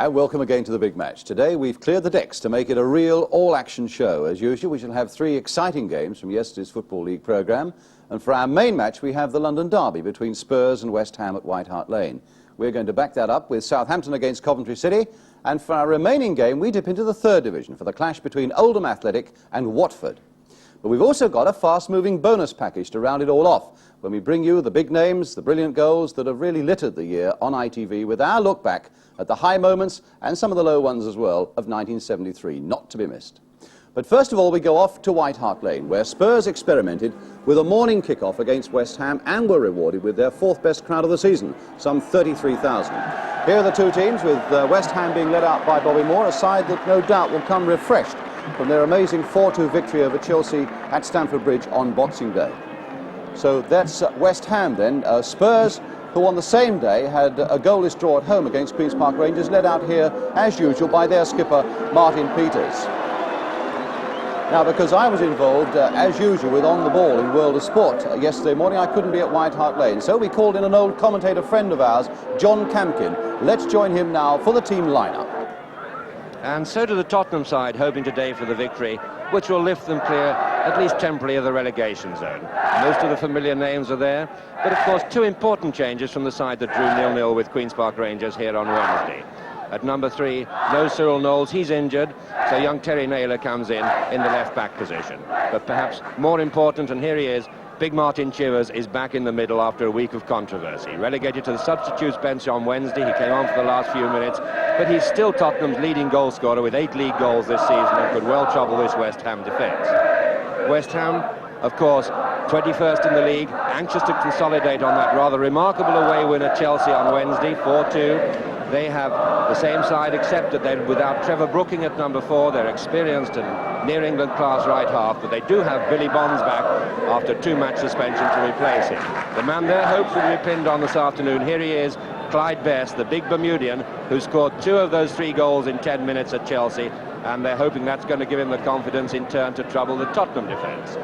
And welcome again to the big match. Today we've cleared the decks to make it a real all-action show. As usual, we shall have 3 exciting games from yesterday's Football League programme. And for our main match, we have the London derby between Spurs and West Ham at White Hart Lane. We're going to back that up with Southampton against Coventry City. And for our remaining game, we dip into the 3rd division for the clash between Oldham Athletic and Watford. But we've also got a fast-moving bonus package to round it all off, when we bring you the big names, the brilliant goals that have really littered the year on ITV with our look back at the high moments and some of the low ones as well of 1973, not to be missed. But first of all, we go off to White Hart Lane, where Spurs experimented with a morning kick-off against West Ham and were rewarded with their 4th best crowd of the season, some 33,000. Here are the two teams, with West Ham being led out by Bobby Moore, a side that no doubt will come refreshed from their amazing 4-2 victory over Chelsea at Stamford Bridge on Boxing Day. So that's West Ham then. Spurs, who on the same day had a goalless draw at home against Queen's Park Rangers, led out here, as usual, by their skipper, Martin Peters. Now, because I was involved, as usual, with On the Ball in World of Sport yesterday morning, I couldn't be at White Hart Lane. So we called in an old commentator friend of ours, John Campkin. Let's join him now for the team lineup. And so do the Tottenham side, hoping today for the victory, which will lift them clear, at least temporarily, of the relegation zone. Most of the familiar names are there, but of course 2 important changes from the side that drew 0-0 with Queen's Park Rangers here on Wednesday. At number 3, no Cyril Knowles, he's injured, so young Terry Naylor comes in the left-back position. But perhaps more important, and here he is, Big Martin Chivers is back in the middle after a week of controversy. Relegated to the substitutes bench on Wednesday, he came on for the last few minutes, but he's still Tottenham's leading goal scorer with 8 league goals this season and could well trouble this West Ham defence. West Ham, of course, 21st in the league, anxious to consolidate on that rather remarkable away win at Chelsea on Wednesday, 4-2. They have the same side, except that they're without Trevor Brooking at number 4. They're experienced and near England class right half, but they do have Billy Bonds back after 2-match suspension to replace him. The man their hopes will be pinned on this afternoon. Here he is, Clyde Best, the big Bermudian, who scored 2 of those 3 goals in 10 minutes at Chelsea, and they're hoping that's going to give him the confidence in turn to trouble the Tottenham defence.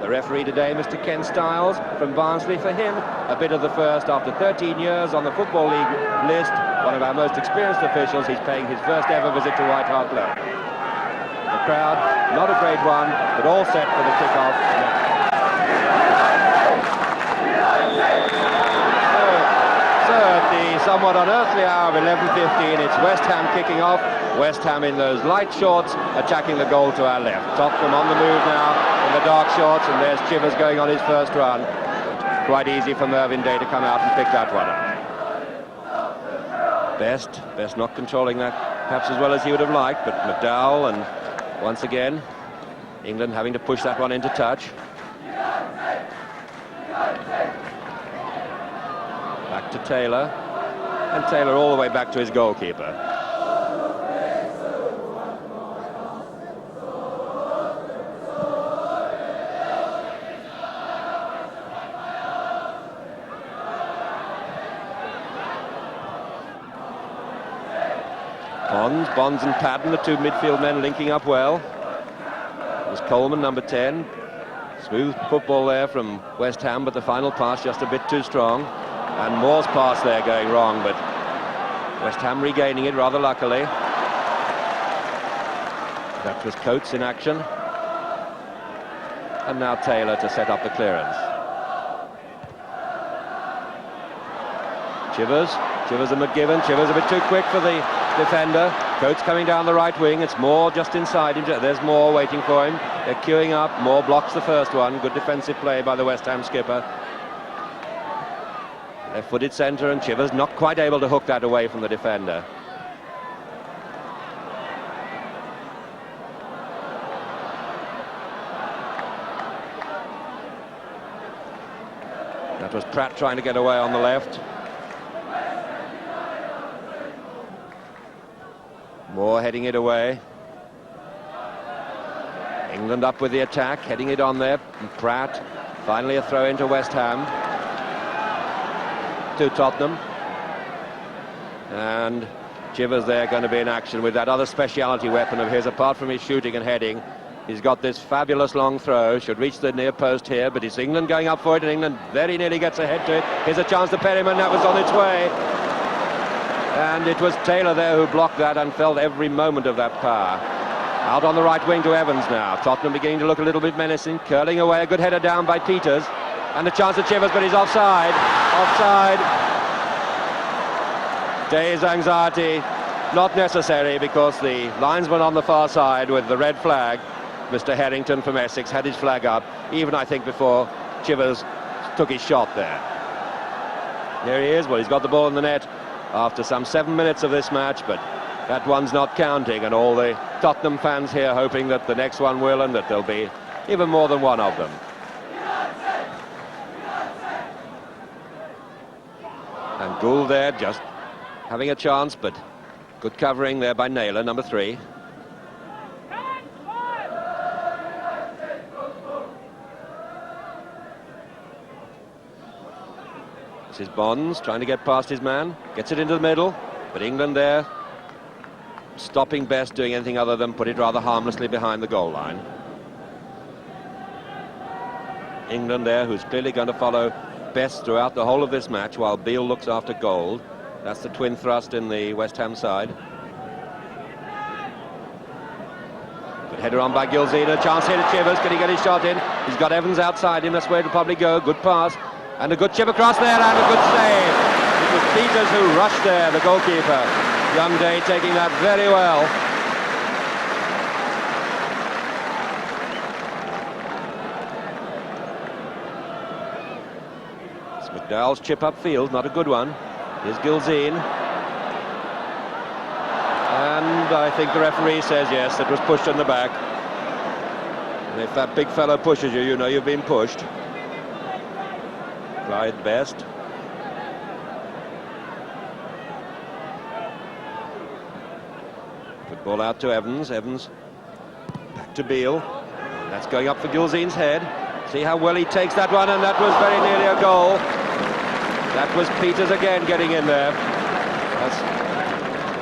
The referee today, Mr. Ken Stiles from Barnsley. For him, a bit of the first. After 13 years on the Football League list, one of our most experienced officials, he's paying his first ever visit to White Hart Lane. The crowd, not a great one, but all set for the kick-off. So at the somewhat unearthly hour of 11:15, it's West Ham kicking off. West Ham in those light shorts, attacking the goal to our left. Tottenham on the move now in the dark shorts, and there's Chivers going on his first run. Quite easy for Mervyn Day to come out and pick that one up. Best not controlling that perhaps as well as he would have liked, but McDowell, and once again England having to push that one into touch. Back to Taylor, and Taylor all the way back to his goalkeeper. Bonds and Padden, the 2 midfield men, linking up well. There's Coleman, number 10. Smooth football there from West Ham, but the final pass just a bit too strong. And Moore's pass there going wrong, but West Ham regaining it rather luckily. That was Coates in action. And now Taylor to set up the clearance. Chivers and McGivern. Chivers a bit too quick for the defender. Coates coming down the right wing. It's Moore just inside him. There's Moore waiting for him. They're queuing up. Moore blocks the first one. Good defensive play by the West Ham skipper. Left-footed centre, and Chivers not quite able to hook that away from the defender. That was Pratt trying to get away on the left. Moore heading it away. England up with the attack, heading it on there. And Pratt, finally a throw into West Ham. To Tottenham. And Chivers there going to be in action with that other speciality weapon of his. Apart from his shooting and heading, he's got this fabulous long throw. Should reach the near post here, but it's England going up for it, and England very nearly gets ahead to it. Here's a chance to Perryman. That was on its way. And it was Taylor there who blocked that and felt every moment of that power. Out on the right wing to Evans now. Tottenham beginning to look a little bit menacing. Curling away, a good header down by Peters. And a chance at Chivers, but he's offside. Offside. Day's anxiety not necessary, because the linesman on the far side with the red flag, Mr. Harrington from Essex, had his flag up, even I think before Chivers took his shot there. There he is. Well, he's got the ball in the net after some 7 minutes of this match, but that one's not counting, and all the Tottenham fans here hoping that the next one will, and that there'll be even more than one of them. And Gould there just having a chance, but good covering there by Naylor, number 3. This is Bonds trying to get past his man, gets it into the middle, but England there stopping Best doing anything other than put it rather harmlessly behind the goal line. England there, who's clearly going to follow Best throughout the whole of this match, while Beal looks after Gold. That's the twin thrust in the West Ham side. Good header on by Gilzean, a chance here to Chivers. Can he get his shot in? He's got Evans outside him, that's where it'll probably go. Good pass, and a good chip across there, and a good save. It was Peters who rushed there, the goalkeeper. Young Day taking that very well. It's McDowell's chip upfield, not a good one. Here's Gilzean. And I think the referee says yes, it was pushed in the back. And if that big fellow pushes you, you know you've been pushed. Clyde Best. Good ball out to Evans. Evans back to Beal. That's going up for Gilzean's head. See how well he takes that one, and that was very nearly a goal. That was Peters again getting in there. That's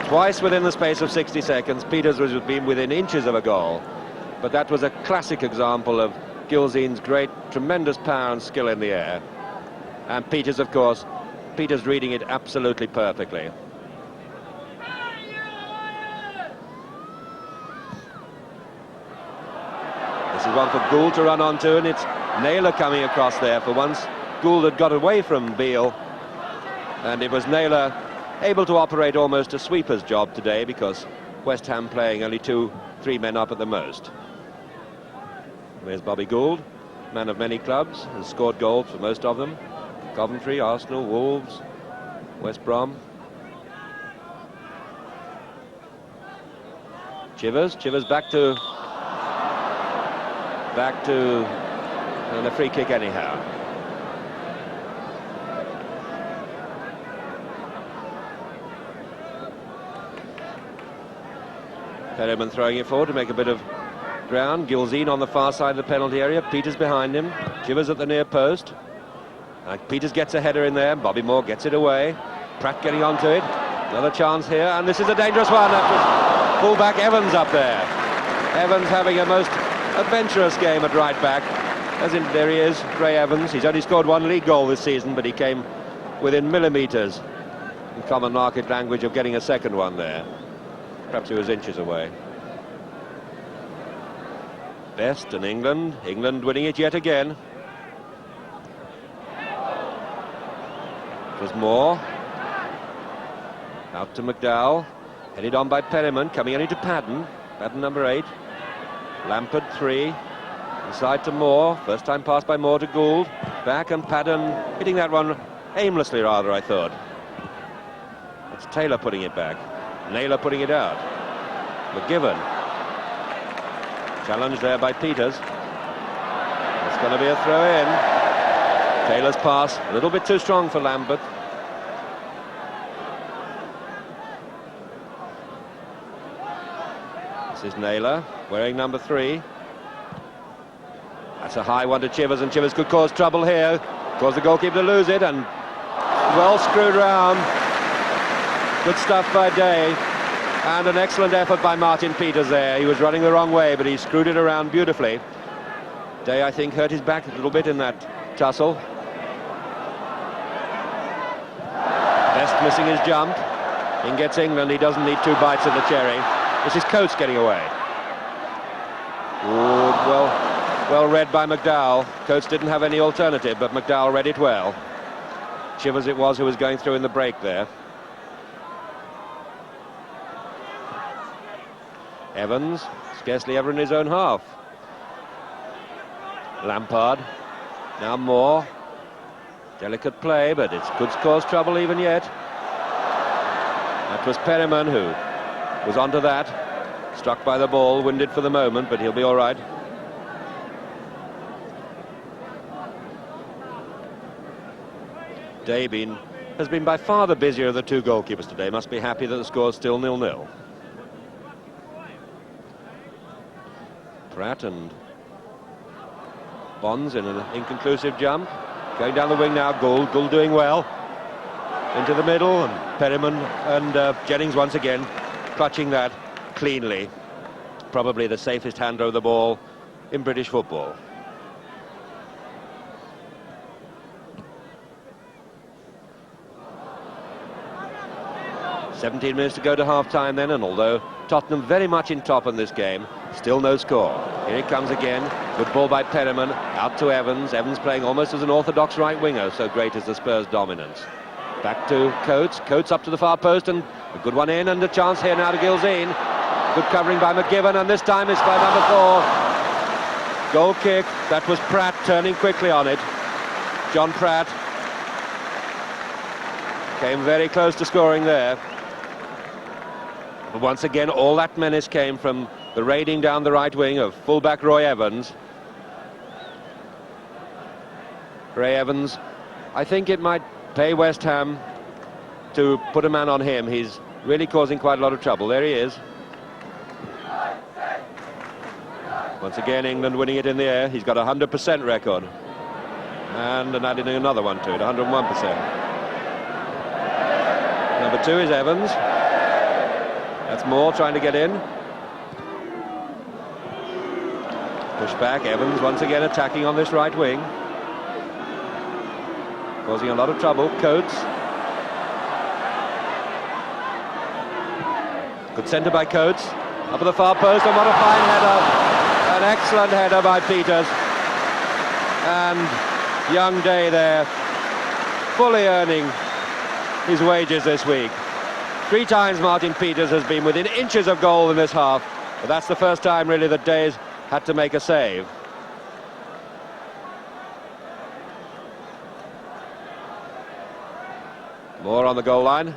twice within the space of 60 seconds. Peters was been within inches of a goal. But that was a classic example of Gilzean's great, tremendous power and skill in the air. And Peters, of course, Peters reading it absolutely perfectly. This is one for Gould to run onto, and it's Naylor coming across there. For once, Gould had got away from Beal, and it was Naylor able to operate almost a sweeper's job today, because West Ham playing only 2-3 men up at the most. There's Bobby Gould, man of many clubs, has scored goals for most of them. Coventry, Arsenal, Wolves, West Brom. Chivers back to and a free kick anyhow. Perryman throwing it forward to make a bit of ground. Gilzean on the far side of the penalty area. Peters behind him. Chivers at the near post. Peters gets a header in there. Bobby Moore gets it away. Pratt getting onto it. Another chance here, and this is a dangerous one. That was full-back Evans up there. Evans having a most adventurous game at right back. There he is, Ray Evans. He's only scored 1 league goal this season, but he came within millimetres, in common market language, of getting a second one there. Perhaps he was inches away. Best and England winning it yet again. It was Moore. Out to McDowell. Headed on by Perryman, coming on into Padden. Padden number 8. Lampard 3. Inside to Moore. First time pass by Moore to Gould. Back, and Padden hitting that one aimlessly rather, I thought. It's Taylor putting it back. Naylor putting it out. McGivern. Challenge there by Peters. It's going to be a throw-in. Taylor's pass, a little bit too strong for Lambert. This is Naylor, wearing number 3. That's a high one to Chivers, and Chivers could cause trouble here. Cause the goalkeeper to lose it, and well screwed round. Good stuff by Day. And an excellent effort by Martin Peters there. He was running the wrong way, but he screwed it around beautifully. Day, I think, hurt his back a little bit in that tussle. Best missing his jump. In gets England, he doesn't need 2 bites of the cherry. This is Coates getting away. Ooh, well read by McDowell. Coates didn't have any alternative, but McDowell read it well. Chivers it was who was going through in the break there. Evans, scarcely ever in his own half. Lampard, now Moore. Delicate play, but it could cause trouble even yet. That was Perryman who was onto that. Struck by the ball, winded for the moment, but he'll be all right. Day has been by far the busier of the 2 goalkeepers today. Must be happy that the score's still 0-0. Pratt and Bonds in an inconclusive jump. Going down the wing now, Gould doing well. Into the middle, and Perryman and Jennings once again clutching that cleanly. Probably the safest hand over the ball in British football. "17 minutes to go to half-time then, and although Tottenham very much in top in this game, still no score. Here it comes again. Good ball by Perryman, out to Evans. Evans playing almost as an orthodox right winger, so great is the Spurs' dominance. Back to Coates. Coates up to the far post, and a good one in, and a chance here now to Gilzean. Good covering by McGiven, and this time it's by number 4. Goal kick. That was Pratt turning quickly on it. John Pratt came very close to scoring there. But once again, all that menace came from the raiding down the right wing of fullback Roy Evans. Ray Evans, I think it might pay West Ham to put a man on him. He's really causing quite a lot of trouble. There he is. Once again, England winning it in the air. He's got a 100% record. And adding another one to it, 101%. Number 2 is Evans. That's Moore trying to get in. Push back, Evans once again attacking on this right wing. Causing a lot of trouble. Coates. Good centre by Coates. Up at the far post, and what a fine header. An excellent header by Peters. And young Day there, fully earning his wages this week. 3 times Martin Peters has been within inches of goal in this half, but that's the first time really that Day's had to make a save. Moore on the goal line,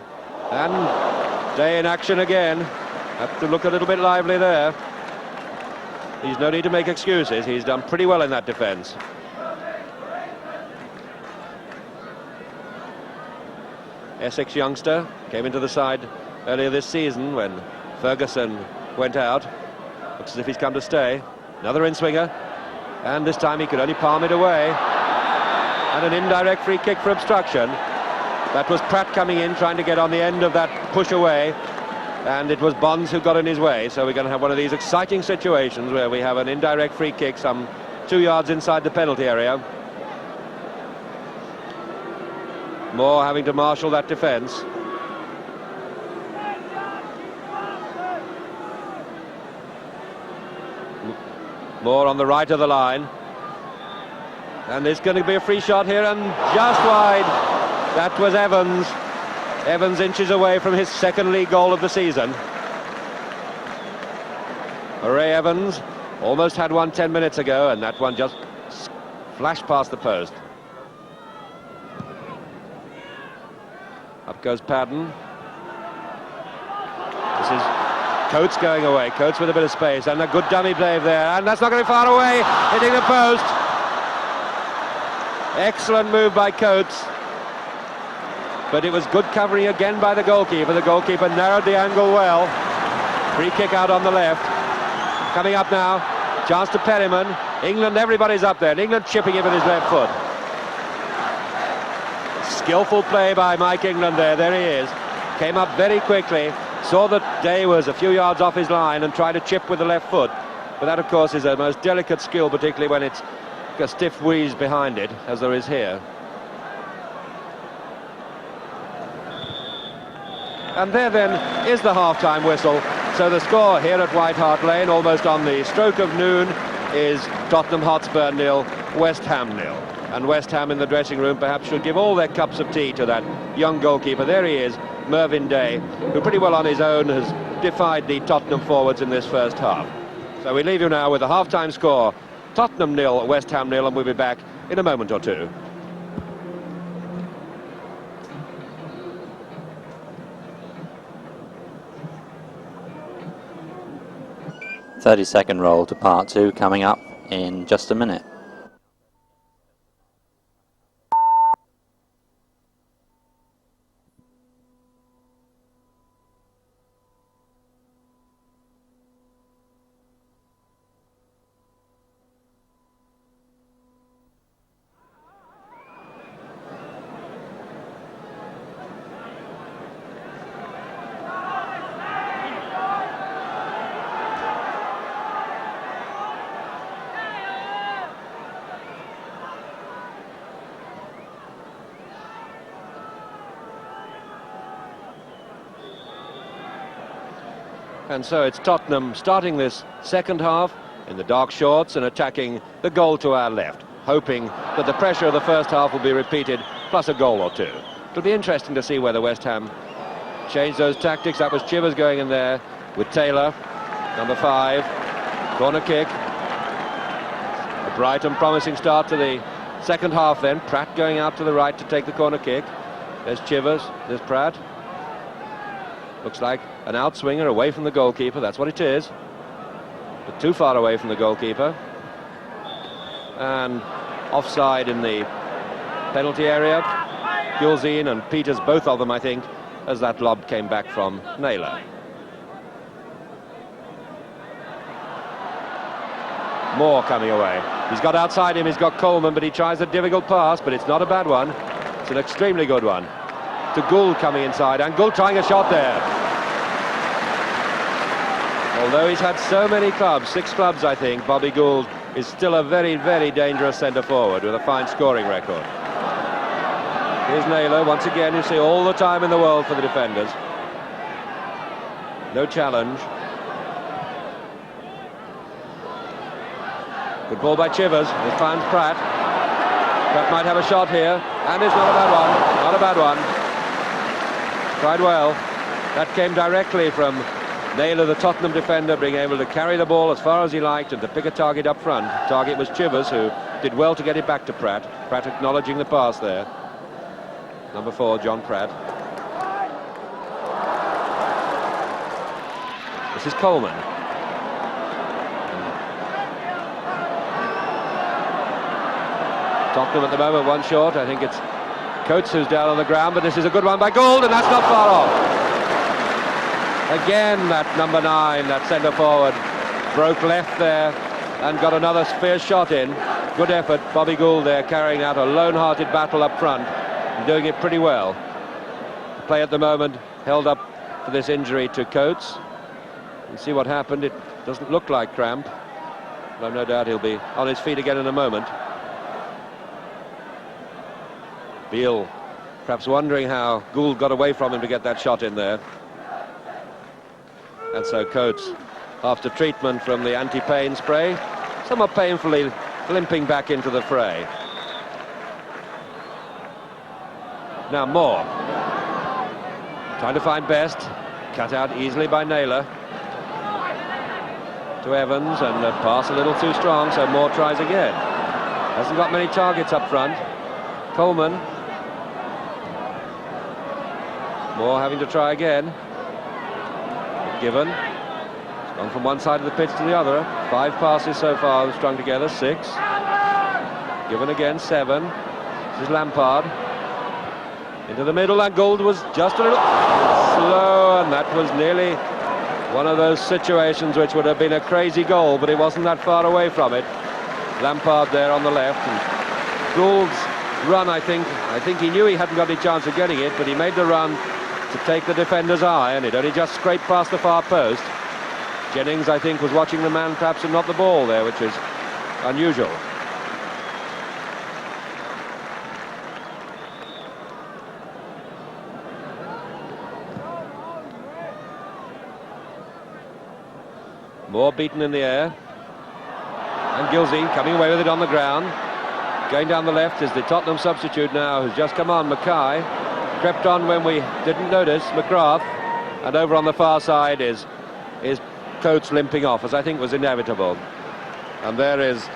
and Day in action again. Have to look a little bit lively there. He's no need to make excuses. He's done pretty well in that defence. Essex youngster came into the side earlier this season when Ferguson went out. Looks as if he's come to stay. Another in-swinger, and this time he could only palm it away. And an indirect free kick for obstruction. That was Pratt coming in, trying to get on the end of that push away, and it was Bonds who got in his way. So we're going to have one of these exciting situations where we have an indirect free kick some 2 yards inside the penalty area. Moore having to marshal that defence. Moore on the right of the line, and there's going to be a free shot here, and just wide. That was Evans. Evans inches away from his second league goal of the season. Ray Evans almost had one 10 minutes ago, and that one just flashed past the post. Up goes Padden. This is Coates going away. Coates with a bit of space, and a good dummy play there, and that's not going far away, hitting the post. Excellent move by Coates, but it was good covering again by the goalkeeper. The goalkeeper narrowed the angle well. Free kick out on the left. Coming up now, chance to Perryman. England, everybody's up there, and England chipping it with his left foot. Skillful play by Mike England there. There he is. Came up very quickly, saw that Day was a few yards off his line and tried to chip with the left foot. But that, of course, is a most delicate skill, particularly when it's a stiff wheeze behind it, as there is here. And there then is the half-time whistle. So the score here at White Hart Lane, almost on the stroke of noon, is Tottenham Hotspur 0, West Ham 0. And West Ham in the dressing room perhaps should give all their cups of tea to that young goalkeeper. There he is, Mervyn Day, who pretty well on his own has defied the Tottenham forwards in this first half. So we leave you now with the half-time score, Tottenham 0, West Ham 0, and we'll be back in a moment or two. 30-second roll to part 2 coming up in just a minute. And so it's Tottenham starting this second half in the dark shorts and attacking the goal to our left, hoping that the pressure of the first half will be repeated, plus a goal or two. It'll be interesting to see whether West Ham change those tactics. That was Chivers going in there with Taylor, number 5, corner kick. A bright and promising start to the second half then. Pratt going out to the right to take the corner kick. There's Chivers, there's Pratt. Looks like an outswinger away from the goalkeeper, that's what it is. But too far away from the goalkeeper. And offside in the penalty area. Gilzean and Peters, both of them, I think, as that lob came back from Naylor. Moore coming away. He's got outside him, he's got Coleman, but he tries a difficult pass, but it's not a bad one. It's an extremely good one. To Gould coming inside, and Gould trying a shot there. Although he's had so many clubs, 6 clubs I think, Bobby Gould is still a very, very dangerous centre-forward with a fine scoring record. Here's Naylor, once again, you see all the time in the world for the defenders. No challenge. Good ball by Chivers, he finds Pratt. Pratt might have a shot here, and it's not a bad one, not a bad one. Tried well. That came directly from Naylor, the Tottenham defender, being able to carry the ball as far as he liked and to pick a target up front. The target was Chivers, who did well to get it back to Pratt. Pratt acknowledging the pass there. Number 4, John Pratt. This is Coleman. Tottenham at the moment, one short. I think it's Coates who's down on the ground, but this is a good one by Gould, and that's not far off. Again, that number 9, that centre forward, broke left there and got another fierce shot in. Good effort, Bobby Gould there carrying out a lone-hearted battle up front and doing it pretty well. The play at the moment held up for this injury to Coates. You see what happened. It doesn't look like cramp, but I've no doubt he'll be on his feet again in a moment. Beal perhaps wondering how Gould got away from him to get that shot in there. And so Coates, after treatment from the anti-pain spray, somewhat painfully limping back into the fray. Now Moore, trying to find Best, cut out easily by Naylor. To Evans, and the pass a little too strong, so Moore tries again. Hasn't got many targets up front. Coleman. Moore having to try again. Given. It's gone from one side of the pitch to the other. 5 passes so far strung together, 6. Given again, 7. This is Lampard. Into the middle, and Gould was just a little slow, and that was nearly one of those situations which would have been a crazy goal, but it wasn't that far away from it. Lampard there on the left, and Gould's run, I think he knew he hadn't got any chance of getting it, but he made the run to take the defender's eye, and it only just scraped past the far post. Jennings, I think, was watching the man perhaps and not the ball there, which is unusual. More beaten in the air. And Gilzean coming away with it on the ground. Going down the left is the Tottenham substitute now, who's just come on, Mackay. Crept on when we didn't notice, Mcgrath. And over on the far side is Coates limping off, as I think was inevitable. And there is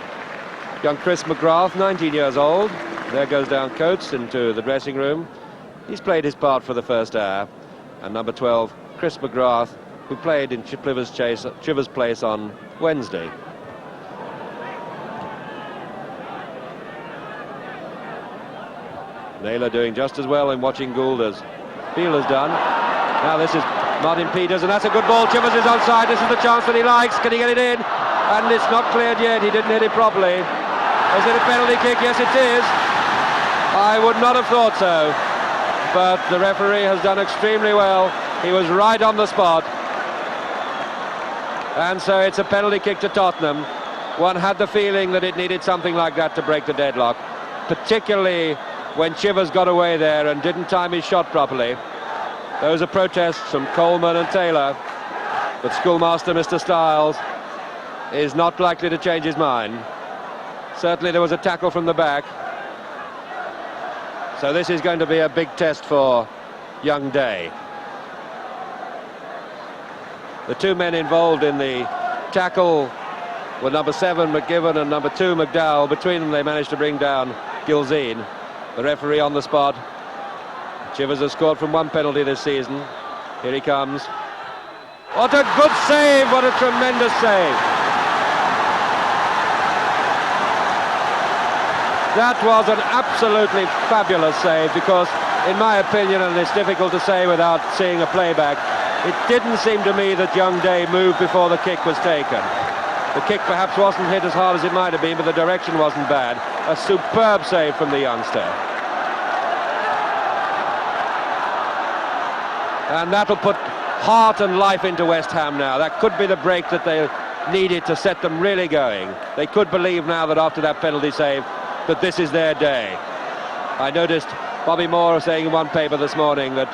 young Chris Mcgrath, 19 years old. There goes down Coates into the dressing room. He's played his part for the first hour. And number 12, Chris Mcgrath, who played in Chivers' place on Wednesday. Naylor doing just as well in watching Gould as Beal has done. Now this is Martin Peters, and that's a good ball. Chivers is onside. This is the chance that he likes. Can he get it in? And it's not cleared yet. He didn't hit it properly. Is it a penalty kick? Yes, it is. I would not have thought so. But the referee has done extremely well. He was right on the spot. And so it's a penalty kick to Tottenham. One had the feeling that it needed something like that to break the deadlock, particularly when Chivers got away there and didn't time his shot properly. Those are protests from Coleman and Taylor, but schoolmaster Mr. Stiles is not likely to change his mind. Certainly there was a tackle from the back. So this is going to be a big test for young Day. The two men involved in the tackle were number 7 McGiven and number 2 McDowell. Between them they managed to bring down Gilzean. The referee on the spot. Chivers has scored from 1 penalty this season. Here he comes. What a good save! What a tremendous save! That was an absolutely fabulous save, because in my opinion, and it's difficult to say without seeing a playback, it didn't seem to me that young Day moved before the kick was taken. The kick perhaps wasn't hit as hard as it might have been, but the direction wasn't bad. A superb save from the youngster. And that'll put heart and life into West Ham now. That could be the break that they needed to set them really going. They could believe now that after that penalty save that this is their day. I noticed Bobby Moore saying in one paper this morning that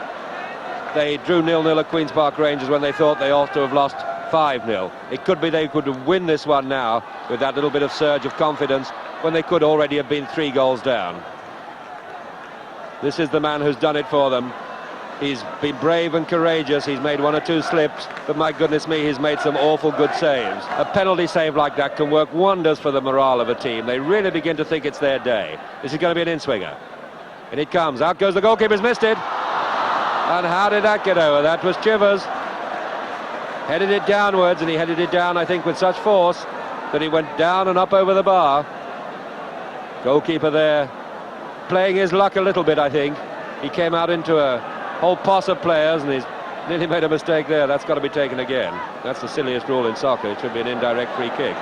they drew 0-0 at Queen's Park Rangers when they thought they ought to have lost 5-0. It could be they could win this one now with that little bit of surge of confidence when they could already have been 3 goals down. This is the man who's done it for them. He's been brave and courageous. He's made 1 or 2 slips, but my goodness me, he's made some awful good saves. A penalty save like that can work wonders for the morale of a team. They really begin to think it's their day. This is going to be an in-swinger. And it comes. Out goes the goalkeeper's missed it. And how did that get over? That was Chivers. Headed it downwards, and he headed it down, I think, with such force that he went down and up over the bar. Goalkeeper there playing his luck a little bit, I think. He came out into a whole posse of players, and he's nearly made a mistake there. That's got to be taken again. That's the silliest rule in soccer. It should be an indirect free kick.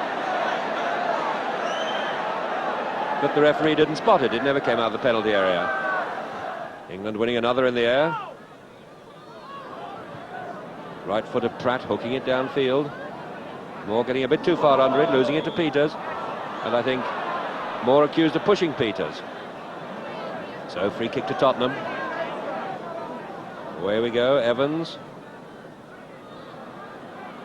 But the referee didn't spot it. It never came out of the penalty area. England winning another in the air. Right foot of Pratt hooking it downfield. Moore getting a bit too far under it, losing it to Peters. And I think Moore accused of pushing Peters. So free kick to Tottenham. Away we go, Evans.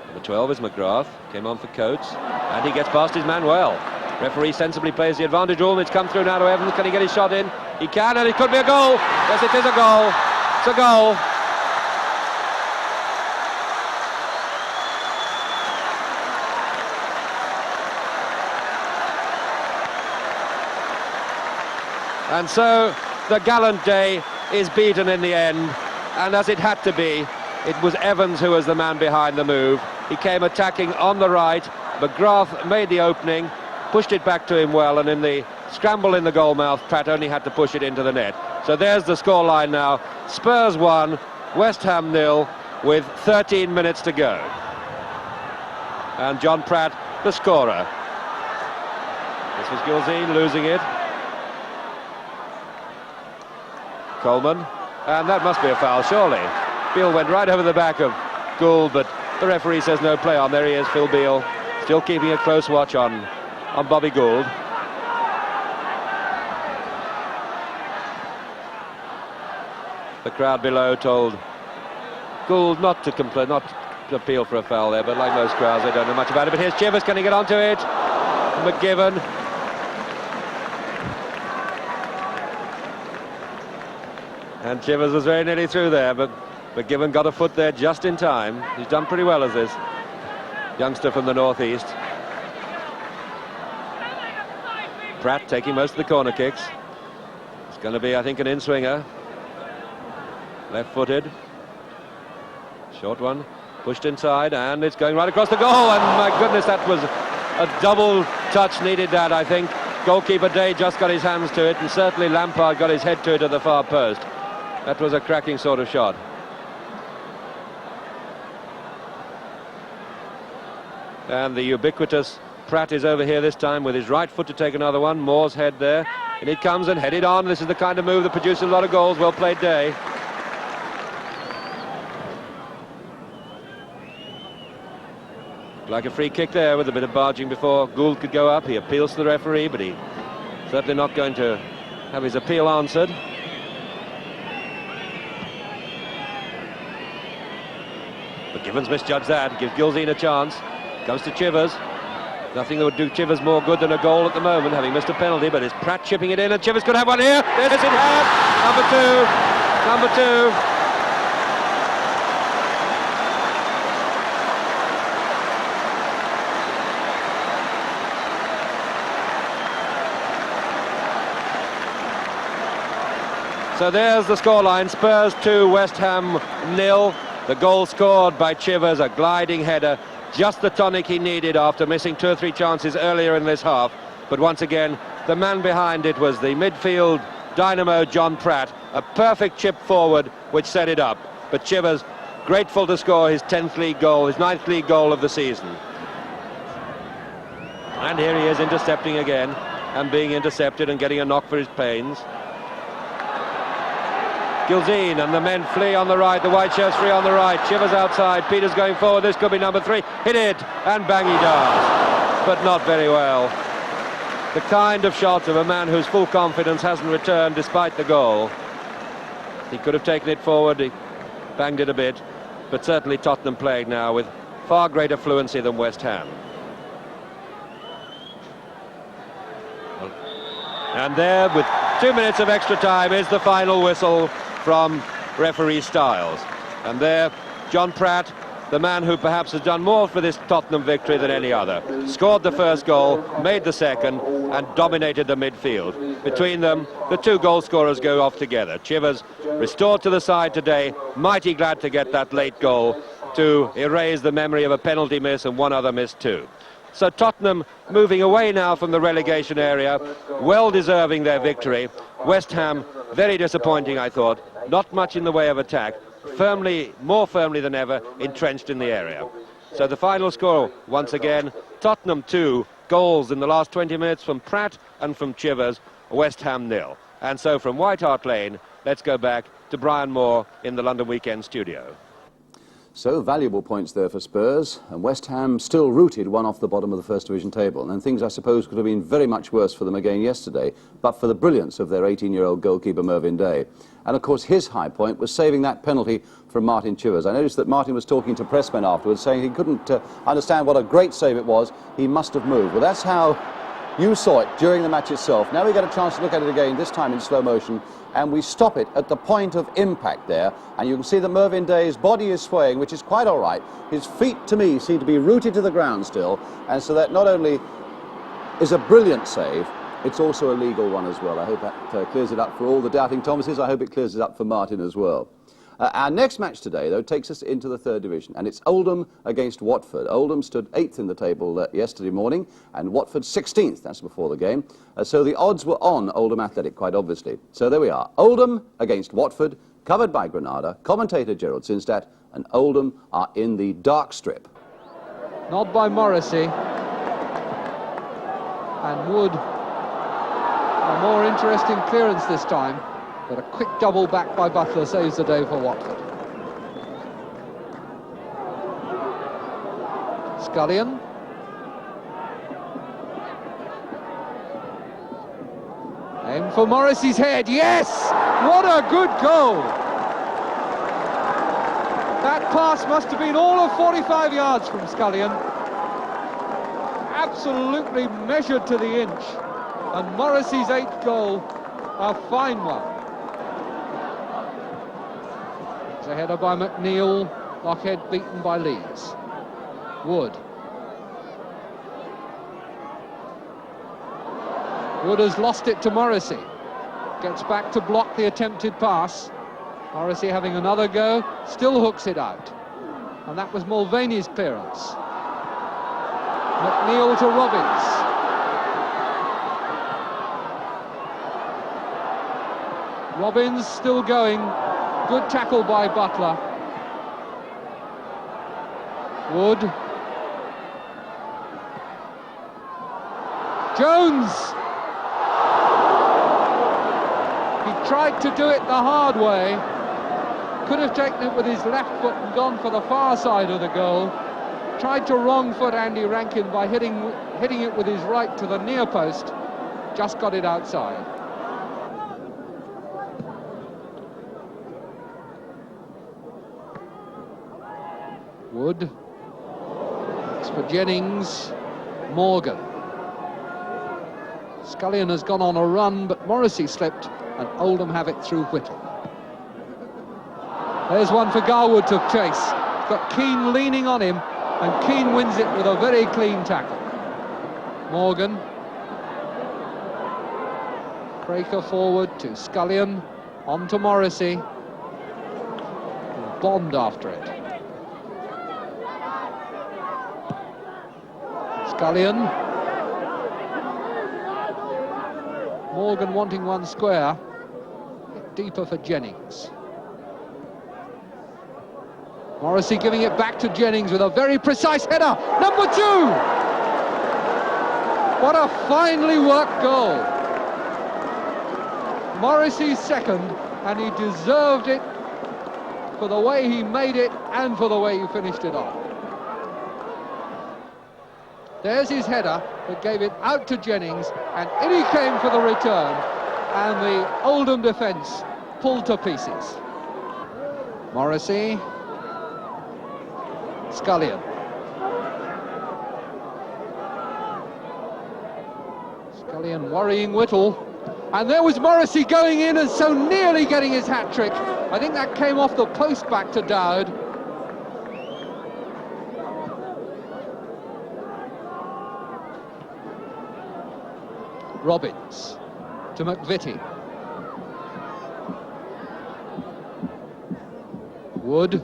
Number 12 is Mcgrath. Came on for Coates. And he gets past his man well. Referee sensibly plays the advantage. It's come through now to Evans. Can he get his shot in? He can, and it could be a goal. Yes, it is a goal. It's a goal. And so the gallant Day is beaten in the end, and as it had to be, it was Evans who was the man behind the move. He came attacking on the right. Mcgrath made the opening, pushed it back to him well, and in the scramble in the goal mouth, Pratt only had to push it into the net. So there's the scoreline now. Spurs 1, West Ham 0, with 13 minutes to go. And John Pratt, the scorer. This was Gilzean losing it. Coleman, and that must be a foul, surely. Beal went right over the back of Gould, but the referee says no play on. There he is, Phil Beal, still keeping a close watch on Bobby Gould. The crowd below told Gould not to appeal for a foul there, but like most crowds, they don't know much about it. But here's Chivers, can he get onto it? McGivern. And Chivers was very nearly through there, but McGivern got a foot there just in time. He's done pretty well as this youngster from the northeast. Pratt taking most of the corner kicks. It's going to be, I think, an in-swinger. Left-footed. Short one. Pushed inside, and it's going right across the goal. And my goodness, that was a double touch needed that, I think. Goalkeeper Day just got his hands to it, and certainly Lampard got his head to it at the far post. That was a cracking sort of shot. And the ubiquitous Pratt is over here this time with his right foot to take another one. Moore's head there. And it comes and headed on. This is the kind of move that produces a lot of goals. Well played, Day. Like a free kick there with a bit of barging before Gould could go up. He appeals to the referee, but he's certainly not going to have his appeal answered. But Gibbons misjudged that. Gives Gilzean a chance. Comes to Chivers. Nothing that would do Chivers more good than a goal at the moment, having missed a penalty, but it's Pratt chipping it in, and Chivers could have one here. Yes, it has. Number two. So there's the scoreline. Spurs 2, West Ham 0. The goal scored by Chivers, a gliding header. Just the tonic he needed after missing 2 or 3 chances earlier in this half. But once again, the man behind it was the midfield dynamo John Pratt. A perfect chip forward which set it up. But Chivers, grateful to score his 10th league goal, his 9th league goal of the season. And here he is intercepting again, and being intercepted and getting a knock for his pains. Gilzean and the men flee on the right, the white shirts free on the right, Chivers outside, Peters going forward, this could be number 3, hit it, and bang he does, but not very well. The kind of shot of a man whose full confidence hasn't returned despite the goal. He could have taken it forward, he banged it a bit, but certainly Tottenham played now with far greater fluency than West Ham. And there, with 2 minutes of extra time, is the final whistle from referee Stiles. And there, John Pratt, the man who perhaps has done more for this Tottenham victory than any other, scored the first goal, made the second, and dominated the midfield. Between them, the 2 goal scorers go off together. Chivers, restored to the side today, mighty glad to get that late goal to erase the memory of a penalty miss and 1 other miss too. So Tottenham moving away now from the relegation area, well deserving their victory. West Ham, very disappointing, I thought. Not much in the way of attack. More firmly than ever, entrenched in the area. So the final score, once again, Tottenham 2, goals in the last 20 minutes from Pratt and from Chivers, West Ham 0. And so from White Hart Lane, let's go back to Brian Moore in the London Weekend studio. So, valuable points there for Spurs, and West Ham still rooted 1 off the bottom of the First Division table. And things, I suppose, could have been very much worse for them again yesterday, but for the brilliance of their 18-year-old goalkeeper, Mervyn Day. And, of course, his high point was saving that penalty from Martin Chivers. I noticed that Martin was talking to pressmen afterwards, saying he couldn't understand what a great save it was. He must have moved. Well, that's how you saw it during the match itself. Now we get a chance to look at it again, this time in slow motion, and we stop it at the point of impact there, and you can see that Mervyn Day's body is swaying, which is quite all right. His feet, to me, seem to be rooted to the ground still, and so that not only is a brilliant save, it's also a legal one as well. I hope that clears it up for all the doubting Thomases. I hope it clears it up for Martin as well. Our next match today, though, takes us into the 3rd Division, and it's Oldham against Watford. Oldham stood 8th in the table yesterday morning, and Watford 16th, that's before the game. So the odds were on Oldham Athletic, quite obviously. So there we are, Oldham against Watford, covered by Granada, commentator Gerald Sinstadt, and Oldham are in the dark strip. Nod by Morrissey, and Wood, a more interesting clearance this time. But a quick double back by Butler saves the day for Watford. Scullion. Aim for Morrissey's head. Yes! What a good goal! That pass must have been all of 45 yards from Scullion. Absolutely measured to the inch. And Morrissey's 8th goal, a fine one. It's a header by McNeil, Lockhead beaten by Leeds. Wood. Wood has lost it to Morrissey. Gets back to block the attempted pass. Morrissey having another go, still hooks it out. And that was Mulvaney's clearance. McNeil to Robbins. Robbins still going. Good tackle by Butler. Wood. Jones! He tried to do it the hard way. Could have taken it with his left foot and gone for the far side of the goal. Tried to wrong foot Andy Rankin by hitting it with his right to the near post. Just got it outside. Wood. It's for Jennings. Morgan. Scullion has gone on a run, but Morrissey slipped, and Oldham have it through Whittle. There's one for Garwood to chase. Got Keane leaning on him, and Keane wins it with a very clean tackle. Morgan. Craker forward to Scullion, on to Morrissey. And Bond after it. Scullion. Morgan wanting one square. Bit deeper for Jennings. Morrissey giving it back to Jennings with a very precise header. Number 2! What a finely worked goal. Morrissey's second, and he deserved it for the way he made it and for the way he finished it off. There's his header that gave it out to Jennings, and in he came for the return, and the Oldham defence pulled to pieces. Morrissey. Scullion. Scullion worrying Whittle. And there was Morrissey going in and so nearly getting his hat-trick. I think that came off the post back to Dowd. Robbins to McVitie. Wood.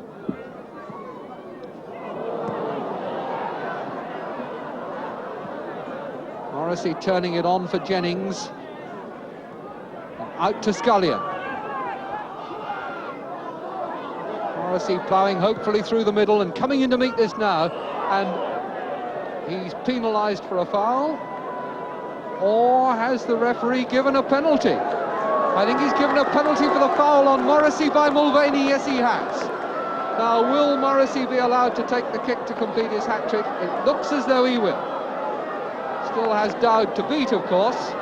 Morrissey turning it on for Jennings. And out to Scullion. Morrissey ploughing hopefully through the middle and coming in to meet this now. And he's penalised for a foul. Or has the referee given a penalty? I think he's given a penalty for the foul on Morrissey by Mulvaney. Yes, he has. Now, will Morrissey be allowed to take the kick to complete his hat-trick? It looks as though he will. Still has Dowd to beat, of course.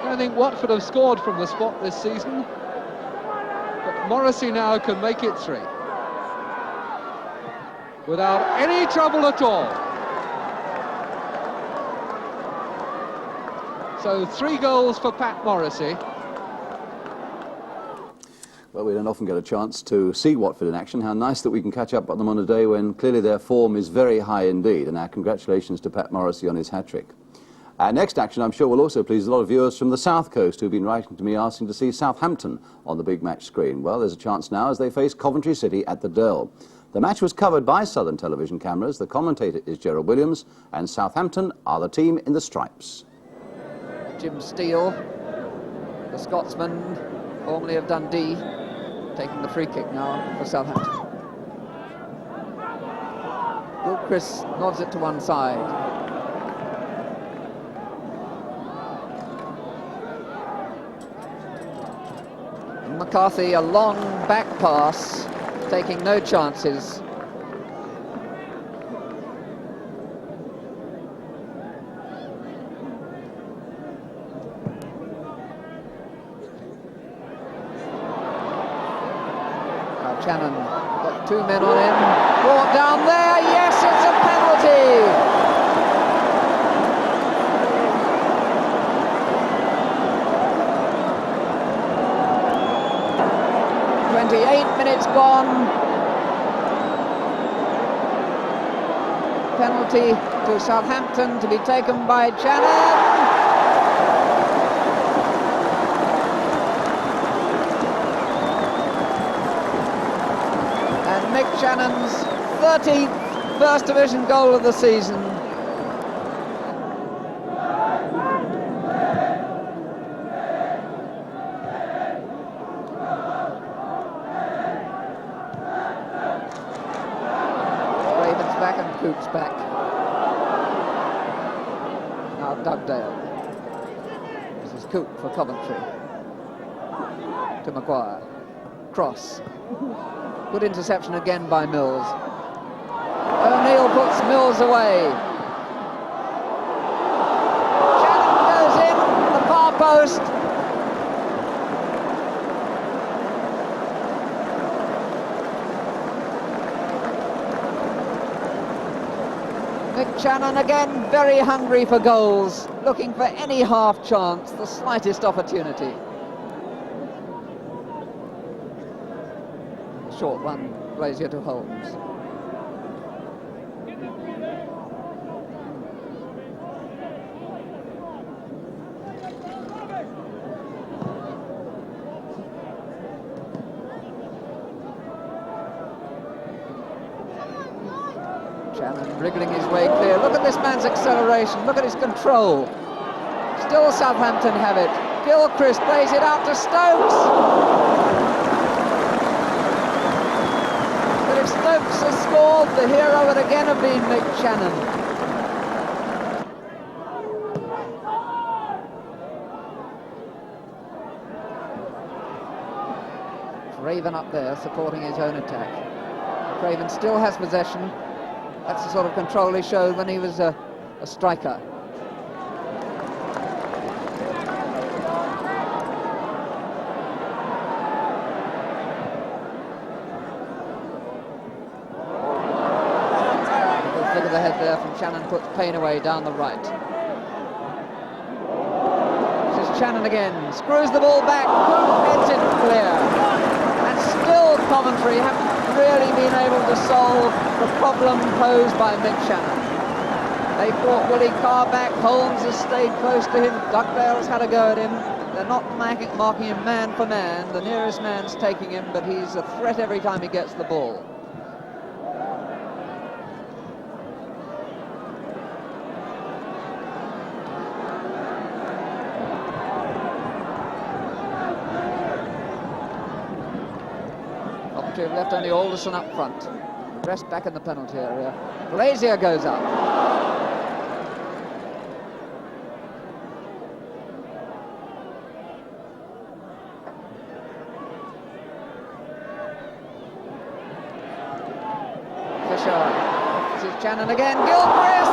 I think Watford have scored from the spot this season. But Morrissey now can make it 3. Without any trouble at all. So 3 goals for Pat Morrissey. Well, we don't often get a chance to see Watford in action. How nice that we can catch up on them on a day when clearly their form is very high indeed. And our congratulations to Pat Morrissey on his hat-trick. Our next action, I'm sure, will also please a lot of viewers from the South Coast who've been writing to me asking to see Southampton on the big match screen. Well, there's a chance now as they face Coventry City at the Dell. The match was covered by Southern television cameras. The commentator is Gerald Williams, and Southampton are the team in the stripes. Jim Steele, the Scotsman, formerly of Dundee, taking the free kick now for Southampton. Gilchrist nods it to one side. And McCarthy, a long back pass, taking no chances. Shannon got 2 men on him. Brought down there. Yes, it's a penalty. 28 minutes gone. Penalty to Southampton to be taken by Shannon. And Mick Shannon's 13th First Division goal of the season. Coop's back. Now Dugdale. This is Coop for Coventry. To Maguire. Cross. Good interception again by Mills. O'Neill puts Mills away. Shannon goes in, the far post. Shannon again very hungry for goals, looking for any half chance, the slightest opportunity. Short one, Glazier to Holmes. Shannon wriggling his way clear. Look at this man's acceleration. Look at his control. Still Southampton have it. Gilchrist plays it out to Stokes. But if Stokes has scored, the hero would again have been Mick Shannon. Craven up there supporting his own attack. Craven still has possession. That's the sort of control he showed when he was a striker. Good flick of the head there from Shannon, puts Payne away down the right. This is Shannon again, screws the ball back, heads it clear. And still Coventry haven't really been able to solve the problem posed by Mick Shannon. They brought Willie Carr back, Holmes has stayed close to him, Dugdale's had a go at him. They're not marking him man for man, the nearest man's taking him, but he's a threat every time he gets the ball. They've left only Alderson up front. The rest back in the penalty area. Glazier goes up. Fisher. This is Shannon again. Gilchrist!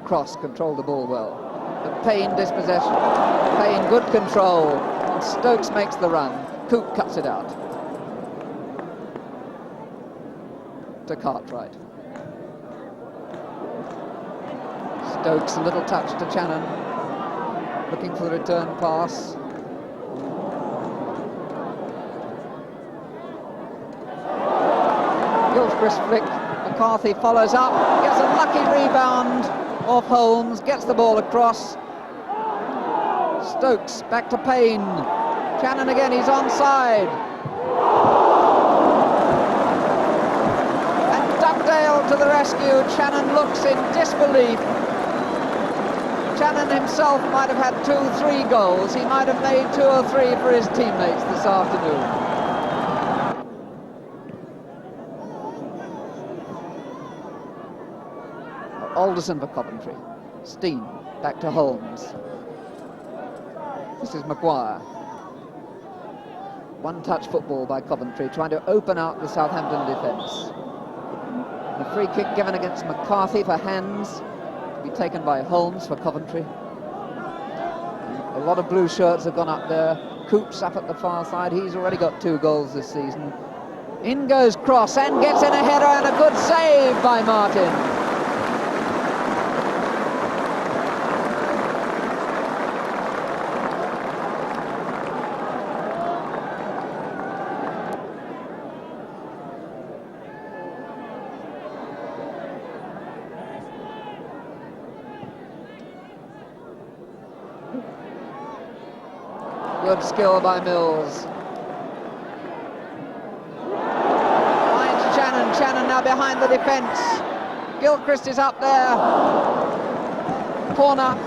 Cross controlled the ball well. But Payne dispossession. Payne good control. And Stokes makes the run. Coop cuts it out. To Cartwright. Stokes a little touch to Shannon. Looking for the return pass. Gilchrist flick. McCarthy follows up. Gets a lucky rebound off Holmes, gets the ball across. Stokes back to Payne. Shannon again, he's onside. And Dugdale to the rescue. Shannon looks in disbelief. Shannon himself might have had 2-3 goals. He might have made 2 or 3 for his teammates this afternoon. Alderson for Coventry. Steen back to Holmes. This is Maguire. One-touch football by Coventry, trying to open out the Southampton defence. The Free kick given against McCarthy for hands, to be taken by Holmes for Coventry. A lot of blue shirts have gone up there. Coops up at the far side. He's already got 2 goals this season. In goes Cross and gets in a header, and a good save by Martin. Good skill by Mills. Finds Shannon. Shannon now behind the defence. Gilchrist is up there. Corner.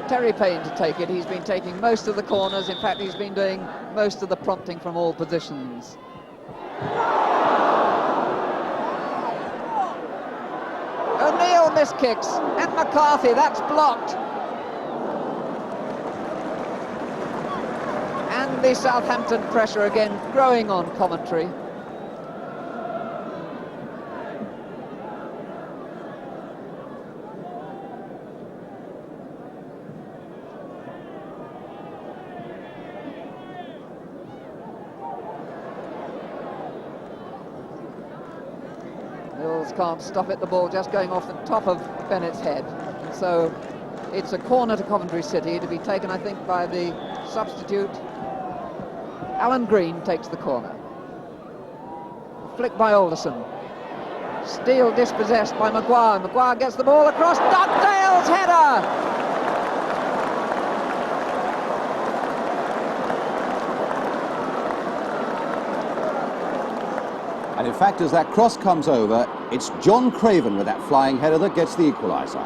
Terry Payne to take it. He's been taking most of the corners. In fact, he's been doing most of the prompting from all positions. O'Neill miskicks, and McCarthy, that's blocked. And the Southampton pressure again growing on Coventry. Can't stop it, the ball just going off the top of Bennett's head. And so it's a corner to Coventry City, to be taken, I think, by the substitute. Alan Green takes the corner. Flick by Alderson. Steele dispossessed by Maguire. Maguire gets the ball across. Dugdale's header! And in fact, as that cross comes over, it's John Craven with that flying header that gets the equaliser.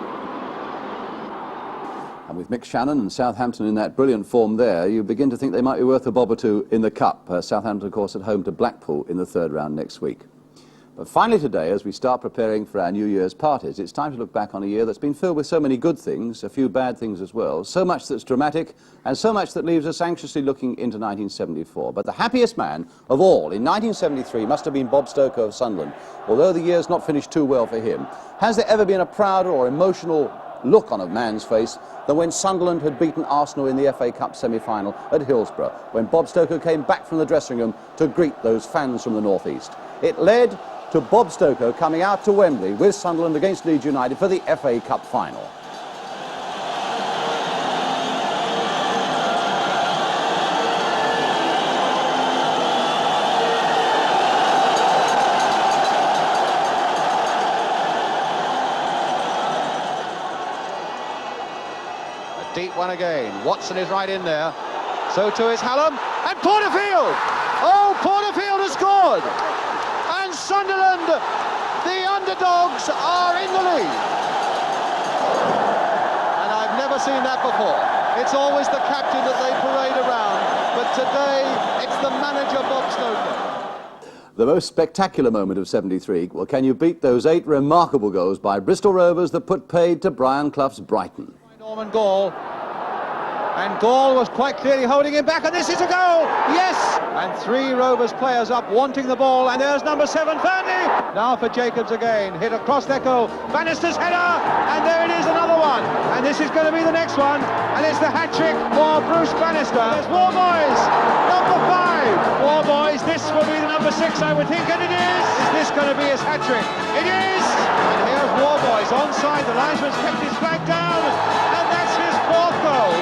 And with Mick Shannon and Southampton in that brilliant form there, you begin to think they might be worth a bob or two in the Cup. Southampton, of course, at home to Blackpool in the 3rd round next week. But finally today, as we start preparing for our New Year's parties, it's time to look back on a year that's been filled with so many good things, a few bad things as well, so much that's dramatic, and so much that leaves us anxiously looking into 1974. But the happiest man of all in 1973 must have been Bob Stoker of Sunderland, although the year's not finished too well for him. Has there ever been a prouder or emotional look on a man's face than when Sunderland had beaten Arsenal in the FA Cup semi-final at Hillsborough, when Bob Stoker came back from the dressing room to greet those fans from the northeast? It led to Bob Stoker coming out to Wembley with Sunderland against Leeds United for the FA Cup final. A deep one again. Watson is right in there. So too is Hallam. And Porterfield! Oh, Porterfield has scored! And Sunderland, the underdogs, are in the lead. And I've never seen that before. It's always the captain that they parade around, but today it's the manager, Bob Stoker. The most spectacular moment of 73, well, can you beat those 8 remarkable goals by Bristol Rovers that put paid to Brian Clough's Brighton? Norman Gall. And Gall was quite clearly holding him back, and this is a goal! Yes! And 3 Rovers players up wanting the ball, and there's number 7, Fernie! Now for Jacobs again, hit across their goal. Bannister's header, and there it is, another one. And this is going to be the next one, and it's the hat-trick for Bruce Bannister. There's Warboys, number 5. Warboys, this will be the number 6, I would think, and it is! Is this going to be his hat-trick? It is! And here's Warboys onside, the linesman's kept his flag down, and that's his 4th goal.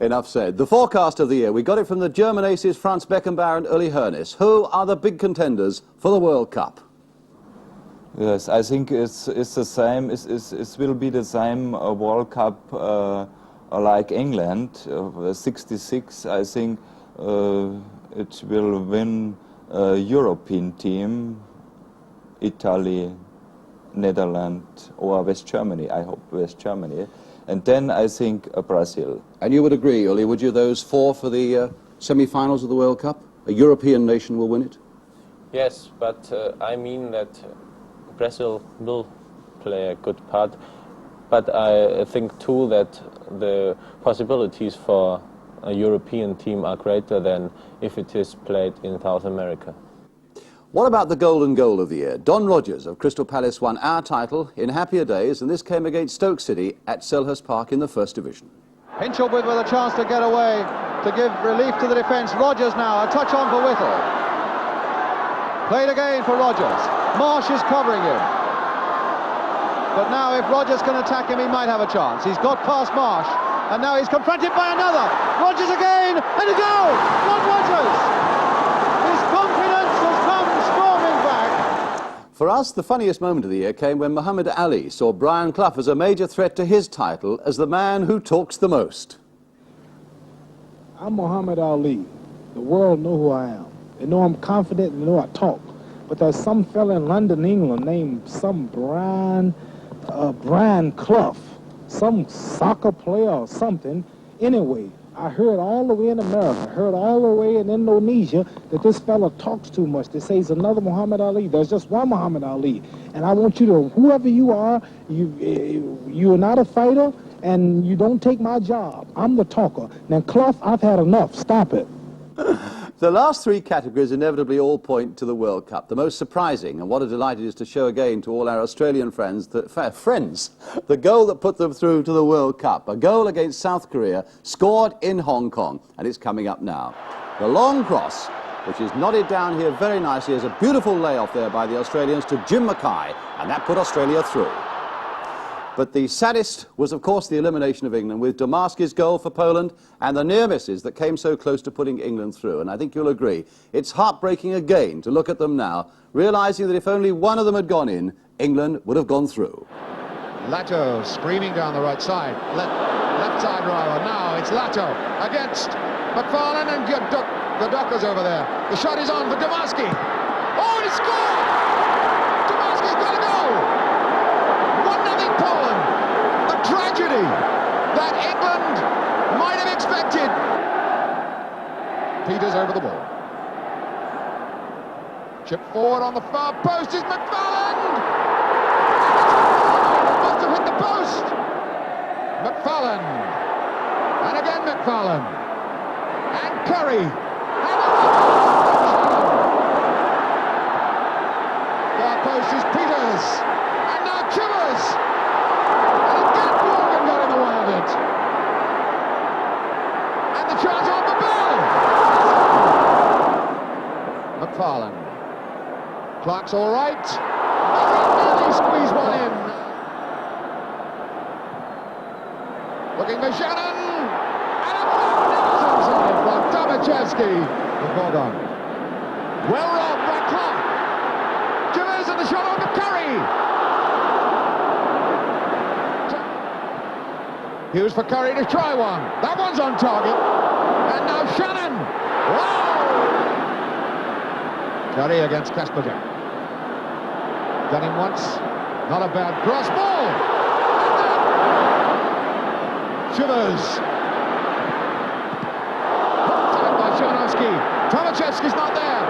Enough said. The forecast of the year, we got it from the German aces Franz Beckenbauer and Uli Hoeneß. Who are the big contenders for the World Cup? Yes, I think it's the same. It will be the same World Cup like England, 66. I think it will win a European team, Italy, Netherlands, or West Germany. I hope West Germany. And then I think Brazil. And you would agree, Uli, would you, those 4 for the semi-finals of the World Cup? a European nation will win it? Yes, but I mean that Brazil will play a good part. But I think too that the possibilities for a European team are greater than if it is played in South America. What about the golden goal of the year? Don Rogers of Crystal Palace won our title in happier days, and this came against Stoke City at Selhurst Park in the First Division. Hinchelwood with a chance to get away, to give relief to the defence. Rogers now, a touch on for Whittle. Played again for Rogers. Marsh is covering him. But now if Rogers can attack him, he might have a chance. He's got past Marsh, and now he's confronted by another. Rogers again, and a goal! Not Rogers! His confidence has come storming back. For us, the funniest moment of the year came when Muhammad Ali saw Brian Clough as a major threat to his title as the man who talks the most. I'm Muhammad Ali. The world know who I am. They know I'm confident, they know I talk. But there's some fella in London, England, named some Brian Clough, some soccer player or something. Anyway, I heard all the way in America, heard all the way in Indonesia that this fella talks too much. They say he's another Muhammad Ali. There's just one Muhammad Ali. And I want you to, whoever you are, you're not a fighter, and you don't take my job. I'm the talker. Now, Clough, I've had enough. Stop it. The last three categories inevitably all point to the World Cup. The most surprising, and what a delight it is to show again to all our Australian friends, the goal that put them through to the World Cup. A goal against South Korea, scored in Hong Kong, and it's coming up now. The long cross, which is nodded down here very nicely, is a beautiful layoff there by the Australians to Jim Mackay, and that put Australia through. But the saddest was, of course, the elimination of England, with Domarski's goal for Poland and the near misses that came so close to putting England through. And I think you'll agree, it's heartbreaking again to look at them now, realising that if only one of them had gone in, England would have gone through. Lato screaming down the right side. Left side rather. Now it's Lato against McFarlane, and the Dockers over there. The shot is on for Domarski. Oh, and he scored! Domarski's got a goal! 1-0 Poland. A tragedy that England might have expected. Peters over the ball. Chip forward on the far post is McFarlane. Must have hit the post. McFarlane. And again McFarlane. And Curry. Far post is Peters. And now Chivers. And again Morgan got in the way of it. And the chance on the bell. McFarlane. Clark's all right. Nearly squeezed one in. Looking for Shannon. And a magnificent save from Tomaszewski. The ball gone. Well robbed by Clark. Chivers and the shot on to Curry. Here's for Curry to try one. That one's on target. And now Shannon. Wow! Curry against Kasperjak. Done him once. Not a bad cross ball. Chivers. Tied by Szymanowski. Tomaszewski's not there.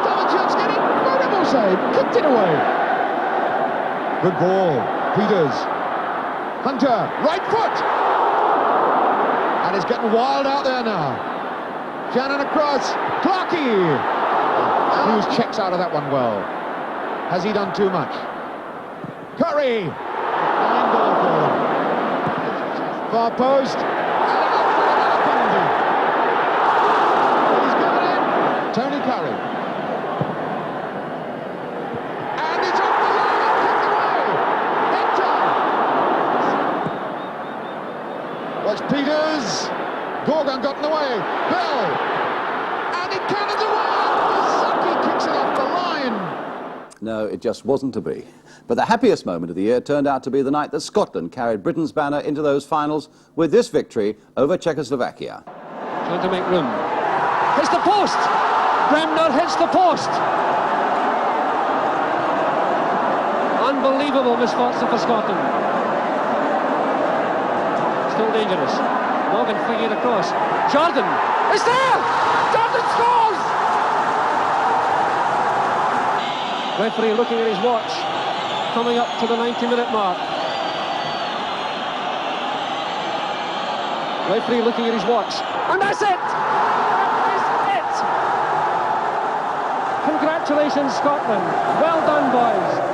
Tomaszewski, an incredible save. Kicked it away. Good ball. Peters. Hunter. Right foot. And it's getting wild out there now. Shannon across. Clarkey. Hughes checks out of that one well. Has he done too much? Curry! Fine goal for him. Far post. He's given it. Tony Curry. And it's off the line and kicked away. Hector. Watch Peters. Gorgon got in the way. Bell. And it cannons away. Saki kicks it off the line. No, it just wasn't to be. But the happiest moment of the year turned out to be the night that Scotland carried Britain's banner into those finals with this victory over Czechoslovakia. Trying to make room. Hits the post! Bremner hits the post! Unbelievable misfortune for Scotland. Still dangerous. Morgan flinging it across. Jordan is there! Jordan scores! Referee looking at his watch, coming up to the 90-minute mark. Referee looking at his watch, and that's it! That is it! Congratulations, Scotland. Well done, boys.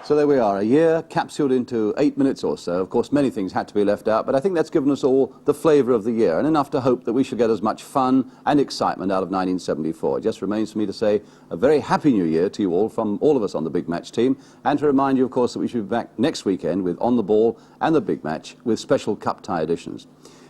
So there we are, a year capsuled into 8 minutes or so. Of course, many things had to be left out, but I think that's given us all the flavour of the year and enough to hope that we shall get as much fun and excitement out of 1974. It just remains for me to say a very happy new year to you all from all of us on the Big Match team, and to remind you, of course, that we should be back next weekend with On the Ball and the Big Match with special cup tie editions.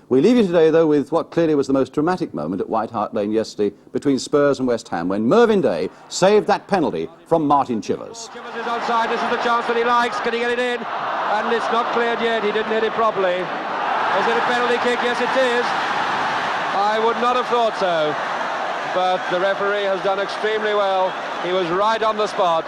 We leave you today, though, with what clearly was the most dramatic moment at White Hart Lane yesterday between Spurs and West Ham, when Mervyn Day saved that penalty from Martin Chivers. Chivers is onside. This is the chance that he likes. Can he get it in? And it's not cleared yet. He didn't hit it properly. Is it a penalty kick? Yes, it is. I would not have thought so. But the referee has done extremely well. He was right on the spot.